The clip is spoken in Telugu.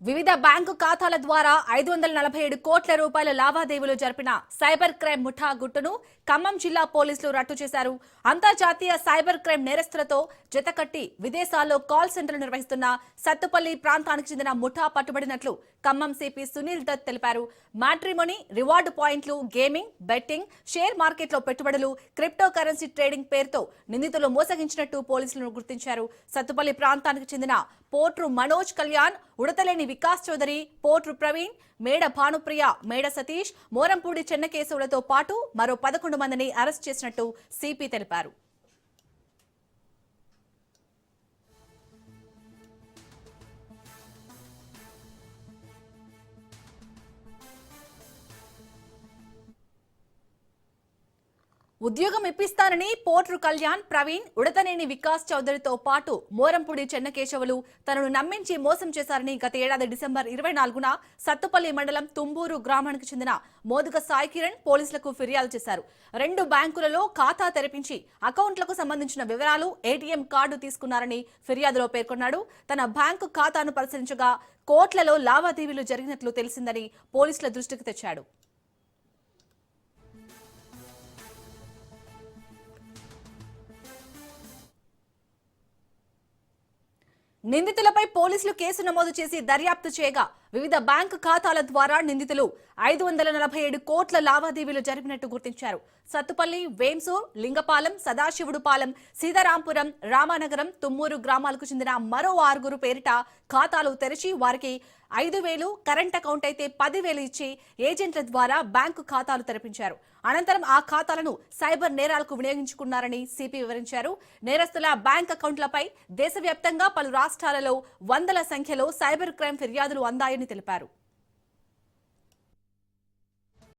వివిధ బ్యాంకు ఖాతాల ద్వారా 547 కోట్ల రూపాయల లావాదేవీలు జరిపిన సైబర్ క్రైమ్ ముఠా గుట్టును ఖమ్మం జిల్లా పోలీసులు రట్టు చేశారు. అంతర్జాతీయ సైబర్ క్రైమ్ నేరస్తులతో జతకట్టి విదేశాల్లో కాల్ సెంటర్లు నిర్వహిస్తున్న సత్తుపల్లి ప్రాంతానికి చెందిన ముఠా పట్టుబడినట్లు ఖమ్మం సిపి సునీల్ దత్ తెలిపారు. మ్యాట్రిమోనీ, రివార్డు పాయింట్లు, గేమింగ్, బెట్టింగ్, షేర్ మార్కెట్లో పెట్టుబడులు, క్రిప్టో కరెన్సీ ట్రేడింగ్ పేరుతో నిందితులు మోసగించినట్టు పోలీసులను గుర్తించారు. సత్తుపల్లి ప్రాంతానికి చెందిన పోట్రు మనోజ్ కళ్యాణ్, ఉడతలేని వికాస్ చౌదరి, పోట్రు ప్రవీణ్, మేడ భానుప్రియ, మేడ సతీష్, మోరంపూడి చెన్నకేశవులతో పాటు మరో 11 మందిని అరెస్ట్ చేసినట్టు సిపి తెలిపారు. ఉద్యోగం ఇప్పిస్తానని పోట్రు కళ్యాణ్, ప్రవీణ్, ఉడతనేని వికాస్ చౌదరితో పాటు మోరంపూడి చెన్నకేశవులు తనను నమ్మించి మోసం చేశారని గత ఏడాది డిసెంబర్ 24న సత్తుపల్లి మండలం తుంబూరు గ్రామానికి చెందిన మోదుగ సాయి కిరణ్ పోలీసులకు ఫిర్యాదు చేశారు. 2 బ్యాంకులలో ఖాతా తెరిపించి అకౌంట్లకు సంబంధించిన వివరాలు, ఏటీఎం కార్డు తీసుకున్నారని ఫిర్యాదులో పేర్కొన్నాడు. తన బ్యాంకు ఖాతాను పరిశీలించగా కోట్లలో లావాదేవీలు జరిగినట్లు తెలిసిందని పోలీసుల దృష్టికి తెచ్చాడు. నిందితులపై పోలీసులు కేసు నమోదు చేసి దర్యాప్తు చేయగా వివిధ బ్యాంకు ఖాతాల ద్వారా నిందితులు 547 కోట్ల లావాదేవీలు జరిపినట్టు గుర్తించారు. సత్తుపల్లి, వేంసూర్, లింగపాలెం, సదాశివుడుపాలెం, సీతారాంపురం, రామానగరం, తుమ్మూరు గ్రామాలకు చెందిన మరో 6 పేరిట ఖాతాలు తెరిచి వారికి 5,000, కరెంట్ అకౌంట్ అయితే 10,000 ఇచ్చి ఏజెంట్ల ద్వారా బ్యాంకు ఖాతాలు తెరిపించారు. అనంతరం ఆ ఖాతాలను సైబర్ నేరాలకు వినియోగించుకున్నారని సిపి వివరించారు. నేరస్తుల బ్యాంక్ అకౌంట్లపై దేశవ్యాప్తంగా పలు రాష్ట్రాలలో వందల సంఖ్యలో సైబర్ క్రైమ్ ఫిర్యాదులు అందాయని తెలిపారు.